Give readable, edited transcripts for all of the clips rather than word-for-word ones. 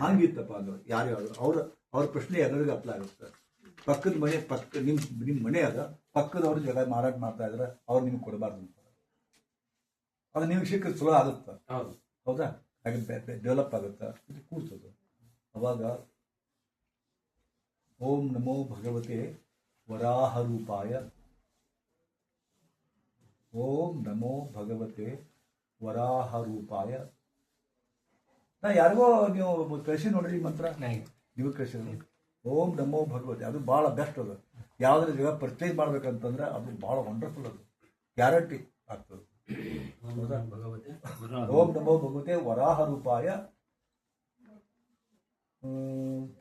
ಹಂಗಿತ್ತಪ್ಪ ಅದು ಯಾರು ಅವ್ರ ಪ್ರಶ್ನೆ ಎಲ್ಲರಿಗೂ ಅಪ್ಲೈ ಆಗುತ್ತೆ. ಪಕ್ಕದ ಮನೆ ನಿಮ್ಮ ಮನೆ ಅದ, ಪಕ್ಕದವ್ರ ಜಾಗ ಮಾರಾಟ ಮಾಡ್ತಾ ಇದ್ರೆ ಅವ್ರು ನಿಮ್ಗೆ ಕೊಡಬಾರ್ದು ಅಂತ. ಅದು ನಿಮ್ಗೆ ಸಿಕ್ಕ ಚಲೋ ಆಗುತ್ತೆ, ಹೌದಾ? ಹಾಗೆ ಡೆವಲಪ್ ಆಗುತ್ತೆ, ಇದು ಕೂಡ್ತದೆ. ಅವಾಗ ಓಂ ನಮೋ ಭಗವತೆ ವರಾಹ ರೂಪಾಯ, ಓಂ ನಮೋ ಭಗವತೆ ವರಾಹ ರೂಪಾಯ. ನಾ ಯಾರಿಗೋ ನೀವು ಕಳಿಸಿ ನೋಡ್ರಿ ಮಂತ್ರ, ನೀವು ಕಳಿಸಿದ್ರಿ ಓಂ ನಮೋ ಭಗವತಿ. ಅದು ಭಾಳ ಬೆಸ್ಟ್ ಅದು. ಯಾವುದ್ರ ಜಾಗ ಪರ್ಚೇಸ್ ಮಾಡ್ಬೇಕಂತಂದ್ರೆ ಅದು ಭಾಳ ವಂಡರ್ಫುಲ್, ಅದು ಗ್ಯಾರಂಟಿ ಆಗ್ತದೆ. ಓಂ ನಮೋ ಭಗವತೆ ವರಾಹ ರೂಪಾಯ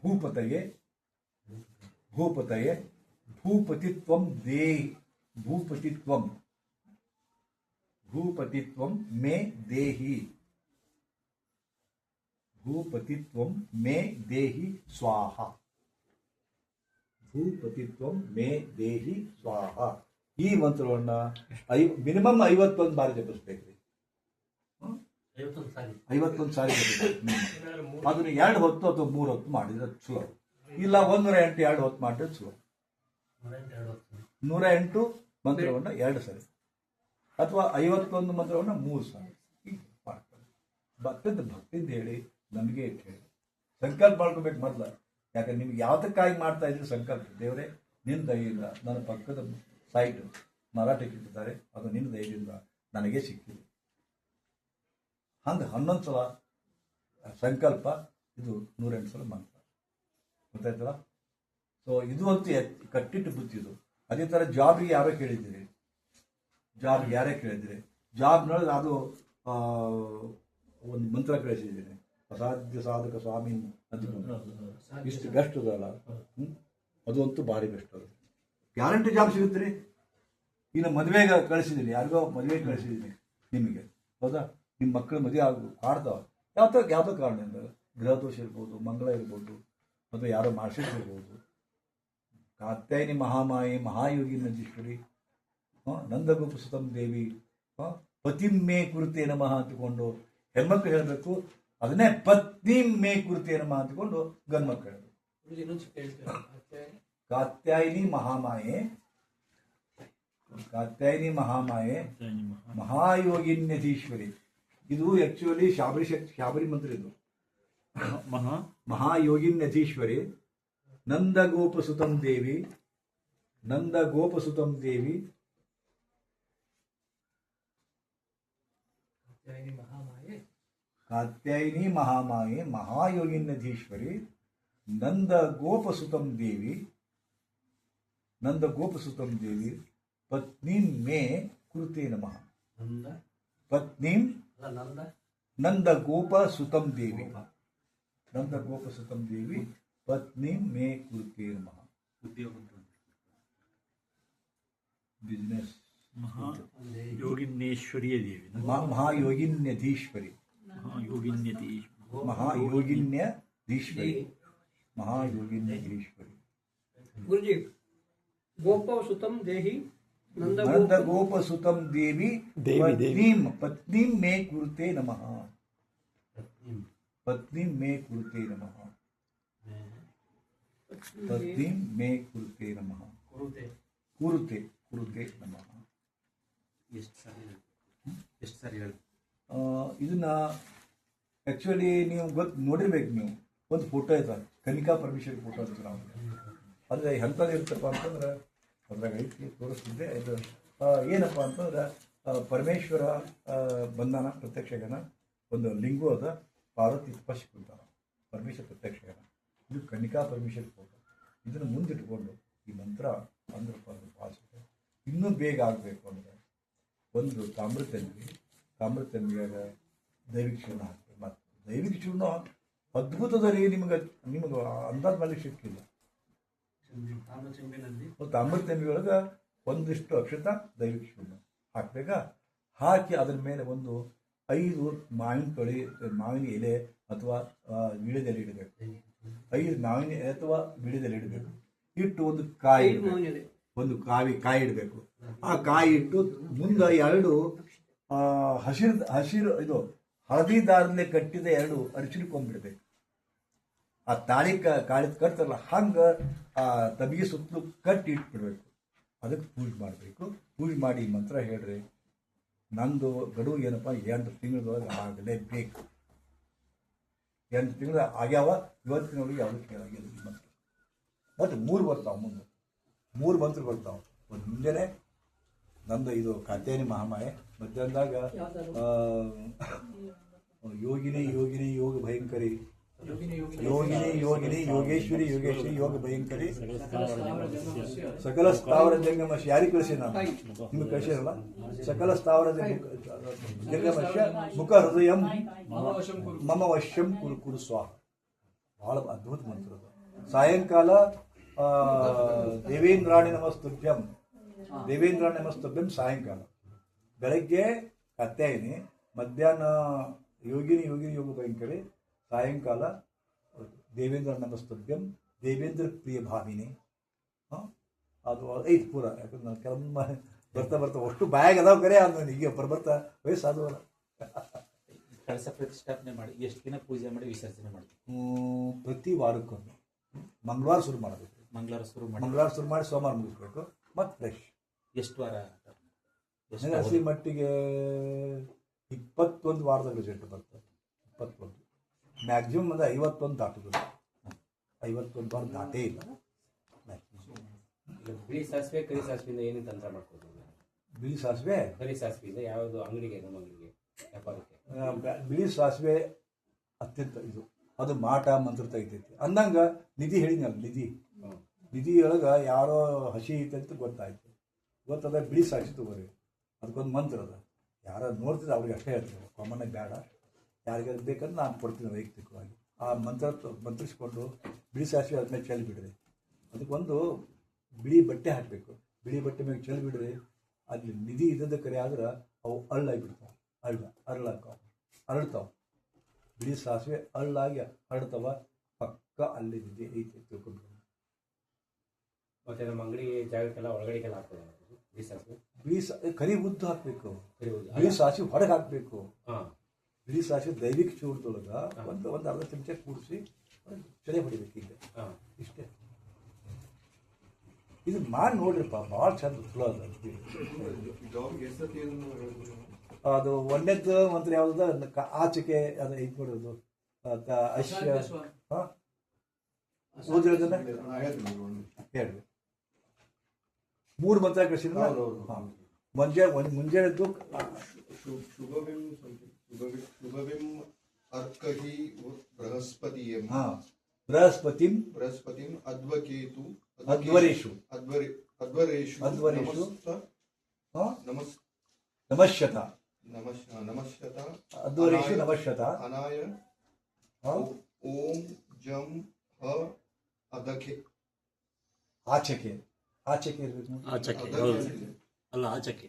ಭೂಪತಯೇ ಭೂಪತಯೇ ಭೂಪತಿತ್ವಂ ದೇಹಿ, ಭೂಪತಿತ್ವಂ ಮೇ ದೇಹಿ, ಭೂಪತಿತ್ವಂ ಮೇ ದೇಹಿ ಸ್ವಾಹ, ಭೂಪತಿತ್ವಂ ಮೇ ದೇಹಿ ಸ್ವಾಹ. ಈ ಮಂತ್ರವನ್ನ ಮಿನಿಮಮ್ 51 ಬಾರಿ ಜಪಿಸ್ಬೇಕ್ರಿ. 51 ಸಾರಿ ಅದನ್ನ 2 ಹೊತ್ತು ಅಥವಾ 3 ಹೊತ್ತು ಮಾಡಿದ್ರೆ ಚಲೋ. ಇಲ್ಲ 108 2 ಹೊತ್ತು ಮಾಡಿದ್ರೆ ಚಲೋ. 108 ಮಂತ್ರವನ್ನ 2 ಸರಿ ಅಥವಾ 51 ಮಂತ್ರವನ್ನ 3 ಸಾರಿ ಮಾಡ್ತಾರೆ. ಭಕ್ತಿಯಿಂದ ಹೇಳಿ, ನಮಗೆ ಹೇಳಿ ಸಂಕಲ್ಪ ಮಾಡ್ಕೋಬೇಕು ಮೊದಲ. ಯಾಕಂದ್ರೆ ನಿಮ್ಗೆ ಯಾವ್ದಕ್ಕಾಗಿ ಮಾಡ್ತಾ ಇದ್ರೆ ಸಂಕಲ್ಪ, ದೇವರೇ ನಿನ್ನ ದಯೆಯಿಂದ ನನ್ನ ಪಕ್ಕದ ಸೈಟ್ ಮಾರಾಟಕ್ಕೆ ಇಟ್ಟಿದ್ದಾರೆ, ಅದು ನಿನ್ನ ದಯದಿಂದ ನನಗೆ ಸಿಕ್ಕಿದೆ. ಹಂಗೆ 11 ಸಲ ಸಂಕಲ್ಪ, ಇದು 108 ಸಲ ಮಂತ್ರ. ಗೊತ್ತಾಯ್ತಲ್ಲ? ಸೊ ಇದು ಅಂತೂ ಕಟ್ಟಿಟ್ಟು ಬುತ್ತಿ ಇದು. ಅದೇ ಥರ ಜಾಬ್ಗೆ ಯಾರೋ ಕೇಳಿದ್ದೀರಿ, ಜಾಬ್ನೊಳಗೆ ಅದು ಒಂದು ಮಂತ್ರ ಕಳಿಸಿದ್ದೀನಿ, ಅಸಾಧ್ಯ ಸಾಧಕ ಸ್ವಾಮಿ ಅಂತ. ಇಷ್ಟು ಬೆಸ್ಟ್ ಅದಲ್ಲ, ಅದು ಅಂತೂ ಭಾರಿ ಬೆಸ್ಟ್. ಅದು ಗ್ಯಾರಂಟಿ ಜಾಬ್ ಸಿಗುತ್ತೆ ರೀ. ಇನ್ನು ಮದುವೆಗೆ ಕಳಿಸಿದ್ದೀನಿ, ಯಾರಿಗೋ ಮದುವೆಗೆ ಕಳಿಸಿದ್ದೀನಿ ನಿಮಗೆ, ಹೌದಾ? ನಿಮ್ಮ ಮಕ್ಕಳು ಮದುವೆ ಆಡ್ತಾವ ಯಾವುದೋ ಕಾರಣದಿಂದ, ಗೃಹದೋಷ ಇರ್ಬೋದು, ಮಂಗಳ ಇರ್ಬೋದು, ಅಥವಾ ಯಾರೋ ಮಾಡಿಸಿರ್ಬೋದು. ಕಾತ್ಯಾಯಿನಿ ಮಹಾಮಾಯಿ ಮಹಾಯೋಗಿ ನಂದೀಶ್ವರಿ ನಂದಗೋಪ ಸುತಂ ದೇವಿ ಪತಿಮೇ ಕುರುತೆ ನಮಃ ಅಂತಕೊಂಡು ಹೆಣ್ಮಕ್ಳು ಹೇಳಬೇಕು. ಅದನ್ನೇ ಪತ್ನಿ ಮೇ ಕುರುತೆ ನಮಃ ಅಂತಕೊಂಡು ಗಂಡು ಮಕ್ಕಳು ಹೇಳಬೇಕು. ಕಾತ್ಯಾಯಿನಿ ಮಹಾಮಾಯೆ ಮಹಾಯೋಗಿನ್ಯಧೀಶ್ವರಿ. ಇದು ಆಕ್ಚುಲಿ ಶಾಬರಿ ಮಂತ್ರ. ಇದು ಮಹಾಯೋಗಿನ್ಯಧೀಶ್ವರಿ ನಂದಗೋಪಸುತಂ ದೇವಿ ಕಾತ್ಯಾಯಿನಿ ಮಹಾಮಾಯೆ ಮಹಾಯೋಗಿನ್ಯಧೀಶ್ವರಿ ನಂದಗೋಪಸುತಂ ದೇವಿ ಪತ್ನಿ ಮೇ ಕುರುತೆ ನಮಃ. ನಂದಗೋಪಸುತಂ ದೇವಿ ಪತ್ನಿ ಮೇ ಕುರುತೆ ನಮಃ. ಬಿಸ್ನೆಸ್ ಮಹಾಯೋಗಿನ್ಯೇಶ್ವರಿಯ ದೇವಿ, ಮಹಾಯೋಗಿನ್ಯಧೀಶ್ವರಿ. ಗುರುಜಿ, ಗೋಪಸುತಂ ದೇಹಿ ನಂದಗೋಪಸುತಂ ದೇವಿ ಪತ್ನಿ ಮೇ ಕುರುತೆ ನಮಃ. ಪತ್ನಿ ಮೇ ಕುರುತೆ ನಮಃ. ಕುರುತೆ ನಮಃ. ಇದನ್ನ ಆಕ್ಚುಲಿ ನೀವು ನೋಡಿರ್ಬೇಕು. ನೀವು ಒಂದು ಫೋಟೋ ಇದೆ, ಕನಿಕಾ ಪರಮೇಶ್ವರಿ ಫೋಟೋ ಅಂತ. ನಾವು ಅಂದರೆ ಎಂಥದ್ದು ಇರ್ತಪ್ಪ ಅಂತಂದ್ರೆ ಅದ್ರಾಗ ಐತಿ, ತೋರಿಸ್ತಿದ್ದೆ. ಇದು ಏನಪ್ಪ ಅಂತಂದ್ರೆ ಪರಮೇಶ್ವರ ಬಂಧನ ಪ್ರತ್ಯಕ್ಷಗನ ಒಂದು ಲಿಂಗು ಅದ, ಪಾರ್ವತಿ ಸ್ಪರ್ಶ ಕುಂತಾನ, ಪರಮೇಶ್ವರ ಪ್ರತ್ಯಕ್ಷಗನ. ಇದು ಕನಿಕಾ ಪರಮೇಶ್ವರಿ ಫೋಟೋ. ಇದನ್ನು ಮುಂದಿಟ್ಕೊಂಡು ಈ ಮಂತ್ರ ಅಂದ್ರೆ ಭಾಷೆ ಇನ್ನೂ ಬೇಗ ಆಗಬೇಕು ಅಂದರೆ ಒಂದು ತಾಮ್ರತನ್ವಿಯಾಗ ದೈವಿಕ ಚೂರ್ಣ ಹಾಕ್ಬೇಕು. ಮತ್ತು ದೈವಿಕ ಚೂರ್ಣ ಅದ್ಭುತದಲ್ಲಿ ನಿಮಗೆ ಅಂದಾಜು ಮಾಡಲಿಕ್ಕೆ ಸಿಕ್ಕಿಲ್ಲ. ತಾಮ್ರತನ್ವಿ ಒಳಗೆ ಒಂದಿಷ್ಟು ಅಕ್ಷತ ದೈವಿಕ ಚೂರ್ಣ ಹಾಕ್ಬೇಕಾ. ಹಾಕಿ ಅದ್ರ ಮೇಲೆ ಒಂದು 5 ಮಾವಿನ ಎಲೆ ಅಥವಾ ವೀಳ್ಯದೆಲೆ ಇಡಬೇಕು. 5 ಮಾವಿನ ಎಲೆ ಅಥವಾ ವೀಳ್ಯದೆಲೆ ಇಡಬೇಕು. ಇಟ್ಟು ಒಂದು ಕಾಯಿ ಇಡಬೇಕು. ಆ ಕಾಯಿ ಇಟ್ಟು ಮುಂದೆ 2 ಹಸಿರು ಇದು ಹಳದಿ ದಾರದಲ್ಲಿ ಕಟ್ಟಿದ 2 ಅರಿಶಿನ ಕೊಂಬಿಡ್ಬೇಕು. ಆ ತಾಳಿ ಕಾಳಿದ ಕಟ್ತಾರಲ್ಲ ಹಂಗೆ ಆ ತಬಿಗೆ ಸುತ್ತಲೂ ಕಟ್ಟಿ ಇಟ್ಬಿಡ್ಬೇಕು. ಅದಕ್ಕೆ ಪೂಜೆ ಮಾಡಬೇಕು. ಪೂಜೆ ಮಾಡಿ ಮಂತ್ರ ಹೇಳ್ರಿ. ನಂದು ಗಡುವು ಏನಪ್ಪ 8 ತಿಂಗಳೊಳಗೆ ಆಗಲೇಬೇಕು. 8 ತಿಂಗಳು ಆಗ್ಯಾವ, ಇವತ್ತಿನೊಳಗೆ ಯಾವುದೂ ಕೇಳಾಗಿಲ್ಲ ಈ ಮಂತ್ರ. ಮತ್ತು 3 ಬರ್ತಾವೆ ಮುಂದೆ, 3 ಮಂತ್ರ ಬರ್ತಾವೆ. ಒಂದು ಮುಂಜಾನೆ ನಂದು ಇದು ಕಾತ್ಯಾಯನಿ ಮಹಾಮಾಯೆ, ಮಧ್ಯಾಹ್ನದಾಗ ಯೋಗಿನಿ ಯೋಗಿನಿ ಯೋಗ ಭಯಂಕರಿ, ಯೋಗಿನಿ ಯೋಗಿನಿ ಯೋಗೇಶ್ವರಿ ಯೋಗೇಶ್ವರಿ ಯೋಗ ಭಯಂಕರಿ, ಸಕಲ ಸ್ಥಾವರ ಜಂಗಮಶ. ಯಾರಿಗೆ ಕಳಿಸಿ ನಾನು ನಿಮ್ಗೆ ಕಳಿಸಿರಲ್ಲ. ಸಕಲ ಸ್ಥಾವರ ಜಂಗಮಶ ಮುಖ ಹೃದಯ ಮಮ ವಶ್ಯಂ ಕುರು ಸ್ವಾಹ. ಬಹಳ ಅದ್ಭುತ ಮಂತ್ರ ಅದು. ಸಾಯಂಕಾಲ ದೇವೇಂದ್ರಾಣಿ ನಮಸ್ತುಭ್ಯಂ, ದೇವೇಂದ್ರಾಣಿ ನಮಸ್ತುಭ್ಯಂ ಸಾಯಂಕಾಲ. ಬೆಳಗ್ಗೆ ಕಾತ್ಯಾಯಿನಿ, ಮಧ್ಯಾಹ್ನ ಯೋಗಿನಿ ಯೋಗಿನಿ ಯೋಗ ಭಯಂಕರಿ, ಸಾಯಂಕಾಲ ದೇವೇಂದ್ರ ನಮಸ್ತುಭ್ಯಂ ದೇವೇಂದ್ರ ಪ್ರಿಯ ಭಾವಿನಿ. ಅದು ಐದು ಪೂರ. ಯಾಕಂದ್ರೆ ನಾನು ಕೆಲವೊಮ್ಮೆ ಬರ್ತಾ ಅಷ್ಟು ಬ್ಯಾಗ್ ಅದಾವ ಕರೆ ಅದು ಈಗ ಬರ್ತಾ ವಯಸ್ಸಾದವಲ್ಲ. ಕಳಸ ಪ್ರತಿಷ್ಠಾಪನೆ ಮಾಡಿ ಎಷ್ಟು ದಿನ ಪೂಜೆ ಮಾಡಿ ವಿಸರ್ಜನೆ ಮಾಡಿ? ಪ್ರತಿ ವಾರಕ್ಕೊಮ್ಮೆ ಮಂಗಳವಾರ ಶುರು ಮಾಡಬೇಕು. ಮಂಗಳವಾರ ಶುರು ಮಾಡಿ ಸೋಮವಾರ ಮುಗಿಸ್ಬೇಕು. ಮತ್ತು ಫ್ರೆಶ್. ಎಷ್ಟು ವಾರ? ಹಸಿ ಮಟ್ಟಿಗೆ 21 ವಾರದಾಗ ರಿಸಲ್ಟ್ ಬರ್ತದೆ. 21 ಮ್ಯಾಕ್ಸಿಮಮ್ ಅಂದರೆ 51 ದಾಟುತ್ತದೆ. 51 ವಾರ ದಾಟೇ ಇಲ್ಲ. ಬಿಳಿ ಸಾಸಿವೆ ಕರಿ ಸಾಸಿವೆಯಿಂದ ಏನು ತಂತ್ರ ಮಾಡ್ಕೊತೀವಿ? ಬಿಳಿ ಸಾಸಿವೆ ಕರಿ ಸಾಸಿವೆಯಿಂದ ಯಾವುದು ಅಂಗಡಿಗೆ ನಮ್ಮ ಅಂಗಡಿಗೆ ವ್ಯಾಪಾರಕ್ಕೆ? ಬಿಳಿ ಸಾಸಿವೆ ಅತ್ಯಂತ ಇದು, ಅದು ಮಾಟ ಮಂತ್ರ ತೆಗಿತೈತಿ ಅಂದಂಗೆ. ನಿಧಿ ಹೇಳಿದ್ನಲ್ಲ, ನಿಧಿ ಒಳಗೆ ಯಾರೋ ಹಸಿ ಐತಂತ ಗೊತ್ತಾಯ್ತು. ಗೊತ್ತಾದ ಬಿಳಿ ಸಾಸಿವೆ ತಗೋರಿ, ಅದಕ್ಕೊಂದು ಮಂತ್ರ ಅದ. ಯಾರು ನೋಡ್ತಿದ್ರೆ ಅವ್ರಿಗೆ ಅಷ್ಟೇ ಹೇಳ್ತಾರೆ, ಕಾಮನ್ನಾಗಿ ಬೇಡ. ಯಾರಿಗಾದ್ರು ಬೇಕಂದ್ರೆ ನಾನು ಕೊಡ್ತೀನಿ ವೈಯಕ್ತಿಕವಾಗಿ. ಆ ಮಂತ್ರಿಸ್ಕೊಂಡು ಬಿಳಿ ಸಾಸಿವೆ ಅದ್ಮೇಲೆ ಚೆಲ್ಲಿ ಬಿಡ್ರಿ. ಅದಕ್ಕೊಂದು ಬಿಳಿ ಬಟ್ಟೆ ಹಾಕಬೇಕು. ಬಿಳಿ ಬಟ್ಟೆ ಮೇಲೆ ಚೆಲ್ಲಿ ಬಿಡ್ರಿ. ಅಲ್ಲಿ ನಿಧಿ ಇದ್ದದ ಕರೆ ಆದ್ರೆ ಅವು ಅರಳಾಗಿಬಿಡ್ತಾವೆ. ಅರಳ್ತಾವೆ. ಬಿಳಿ ಸಾಸಿವೆ ಅರಳಾಗಿ ಹರಡ್ತಾವ. ಪಕ್ಕ ಅಲ್ಲಿ ನಿಧಿ ಐತೆ ತಿಳ್ಕೊಂಡು. ಮತ್ತೆ ನಮ್ಮ ಅಂಗಡಿ ಜಾಗಕ್ಕೆಲ್ಲ ಒಳಗಡೆಗೆಲ್ಲ ಹಾಕ್ತದೆ ಬಿಳಿ ಸಾಸಿವೆ. ಕರಿ ಉದ್ದು ಹಾಕಬೇಕು. ಬಿಳಿ ಸಾಸಿವೆ ಹೊರಗೆ ಹಾಕಬೇಕು. ಬಿಳಿ ಸಾಸಿವೆ ದೈವಿಕ ಚೂರ್ದೊಳಗೆ ಒಂದು ಅರ್ಧ ಚಮಚ ಕೂಡಿಸಿ ಚಳಿ ಹೊಡಿಬೇಕು. ಈಗ ಇಷ್ಟೇ. ಇದು ಮಾಡಿ ನೋಡ್ರಿಪ್ಪ, ಭಾಳ ಚಂದ ಚಲೋ ಅದ. ಅದು ಒಂದೇದ್ದು ಮಂತ್ರ ಯಾವ್ದು? ಆಚೆಗೆ ಅದು ಐದು ನೋಡೋದು ಅಶ್ಯ ಓದಿರೋದನ್ನ ಹೇಳ್ರಿ. 3 ಮಂತ್ರ ಕಳಿಸಿದ್ರೆ ಮುಂಜಾನೆದ್ದು ಬೃಹಸ್ಪತಿಂ ಅದ್ವಕೇತು ಅಧ್ವರೇಷು ನಮಶ್ಯತ ಅಧ್ವರೇಷು ನಮಶ್ಯತ ಅನಾಯ ಓಂ ಜಂ ಹ ಅದಕೆ. ಆಚೆಗೆ ಇರ್ಬೇಕು. ಆಚೆಗೆ ಅಲ್ಲ, ಆಚೆಗೆ